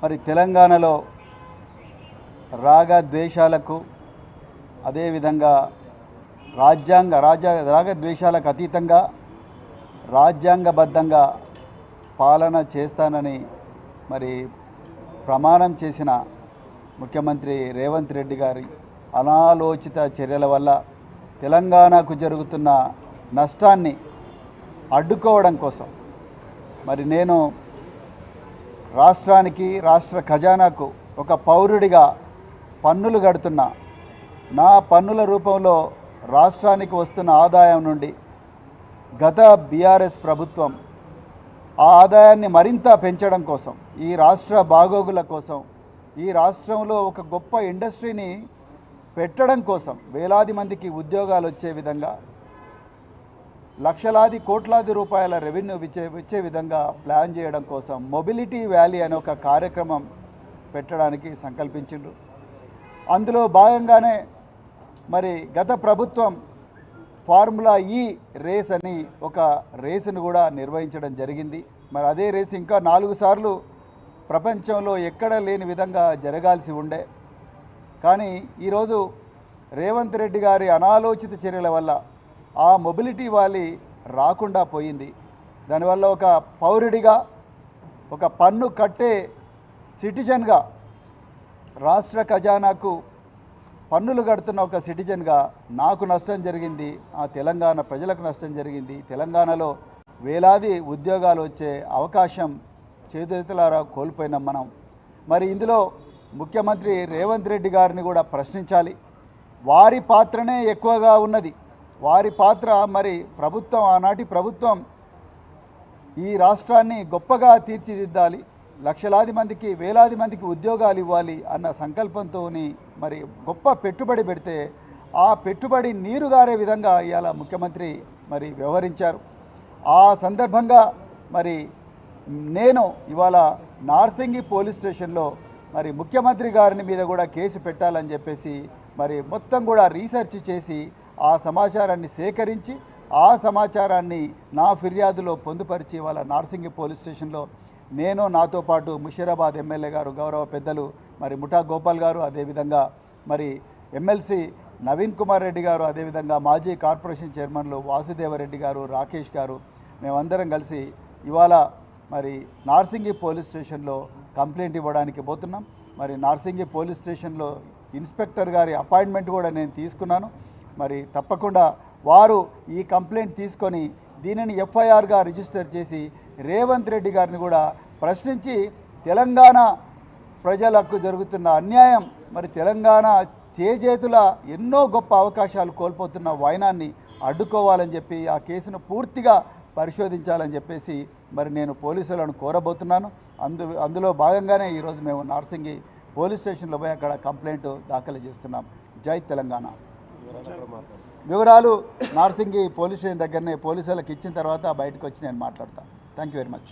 మరి తెలంగాణలో రాగద్వేషాలకు అదేవిధంగా రాగద్వేషాలకు అతీతంగా రాజ్యాంగబద్ధంగా పాలన చేస్తానని మరి ప్రమాణం చేసిన ముఖ్యమంత్రి రేవంత్ రెడ్డి గారి అనాలోచిత చర్యల వల్ల తెలంగాణకు జరుగుతున్న నష్టాన్ని అడ్డుకోవడం కోసం మరి నేను రాష్ట్రానికి రాష్ట్ర ఖజానాకు ఒక పౌరుడిగా పన్నులు కడుతున్నా. నా పన్నుల రూపంలో రాష్ట్రానికి వస్తున్న ఆదాయం నుండి గత బీఆర్ఎస్ ప్రభుత్వం ఆ ఆదాయాన్ని మరింత పెంచడం కోసం, ఈ రాష్ట్ర బాగోగుల కోసం, ఈ రాష్ట్రంలో ఒక గొప్ప ఇండస్ట్రీని పెట్టడం కోసం, వేలాది మందికి ఉద్యోగాలు వచ్చే విధంగా, లక్షలాది కోట్లాది రూపాయల రెవెన్యూ వచ్చే విధంగా ప్లాన్ చేయడం కోసం మొబిలిటీ వ్యాలీ అనే ఒక కార్యక్రమం పెట్టడానికి సంకల్పించిండ్రు. అందులో భాగంగానే మరి గత ప్రభుత్వం ఫార్ములా ఈ రేస్ అని ఒక రేసును కూడా నిర్వహించడం జరిగింది. మరి అదే రేసు ఇంకా 4 సార్లు ప్రపంచంలో ఎక్కడ లేని విధంగా జరగాల్సి ఉండే. కానీ ఈరోజు రేవంత్ రెడ్డి గారి అనాలోచిత చర్యల వల్ల ఆ మొబిలిటీ వ్యాలీ రాకుండా పోయింది. దానివల్ల ఒక పౌరుడిగా, ఒక పన్ను కట్టే సిటిజన్గా, రాష్ట్ర ఖజానాకు పన్నులు కడుతున్న ఒక సిటిజన్గా నాకు నష్టం జరిగింది, ఆ తెలంగాణ ప్రజలకు నష్టం జరిగింది. తెలంగాణలో వేలాది ఉద్యోగాలు వచ్చే అవకాశం చేతులారా కోల్పోయినాం మనం. మరి ఇందులో ముఖ్యమంత్రి రేవంత్ రెడ్డి గారిని కూడా ప్రశ్నించాలి. వారి పాత్రనే ఎక్కువగా ఉన్నది. వారి పాత్ర మరి ప్రభుత్వం, ఆనాటి ప్రభుత్వం ఈ రాష్ట్రాన్ని గొప్పగా తీర్చిదిద్దాలి, లక్షలాది మందికి, వేలాది మందికి ఉద్యోగాలు ఇవ్వాలి అన్న సంకల్పంతో మరి గొప్ప పెట్టుబడి పెడితే ఆ పెట్టుబడి నీరుగారే విధంగా ఇవాళ ముఖ్యమంత్రి మరి వ్యవహరించారు. ఆ సందర్భంగా మరి నేను ఇవాళ నార్సింగి పోలీస్ స్టేషన్లో మరి ముఖ్యమంత్రి గారిని మీద కూడా కేసు పెట్టాలని చెప్పేసి మరి మొత్తం కూడా రీసెర్చ్ చేసి ఆ సమాచారాన్ని సేకరించి ఆ సమాచారాన్ని నా ఫిర్యాదులో పొందుపరిచి ఇవాళ నార్సింగి పోలీస్ స్టేషన్లో నేను, నాతో పాటు ముషీరాబాద్ ఎమ్మెల్యే గారు గౌరవ పెద్దలు మరి ముఠా గోపాల్ గారు, అదేవిధంగా మరి ఎమ్మెల్సీ నవీన్ కుమార్ రెడ్డి గారు, అదేవిధంగా మాజీ కార్పొరేషన్ చైర్మన్లు వాసుదేవరెడ్డి గారు, రాకేష్ గారు, మేమందరం కలిసి ఇవాళ మరి నార్సింగి పోలీస్ స్టేషన్లో కంప్లైంట్ ఇవ్వడానికి పోతున్నాం. మరి నార్సింగి పోలీస్ స్టేషన్లో ఇన్స్పెక్టర్ గారి అపాయింట్మెంట్ కూడా నేను తీసుకున్నాను. మరి తప్పకుండా వారు ఈ కంప్లైంట్ తీసుకొని దీనిని ఎఫ్ఐఆర్గా రిజిస్టర్ చేసి రేవంత్ రెడ్డి గారిని కూడా ప్రశ్నించి తెలంగాణ ప్రజలకు జరుగుతున్న అన్యాయం, మరి తెలంగాణ చేజేతుల ఎన్నో గొప్ప అవకాశాలు కోల్పోతున్న వైనాన్ని అడ్డుకోవాలని చెప్పి ఆ కేసును పూర్తిగా పరిశోధించాలని చెప్పేసి మరి నేను పోలీసులను కోరబోతున్నాను. అందులో భాగంగానే ఈరోజు మేము నార్సింగి పోలీస్ స్టేషన్లో పోయి అక్కడ కంప్లైంట్ దాఖలు చేస్తున్నాం. జై తెలంగాణ. వివరాలు నార్సింగి పోలీస్ స్టేషన్ దగ్గరనే పోలీసులకు ఇచ్చిన తర్వాత బయటకు వచ్చి నేను మాట్లాడతాను. Thank you very much.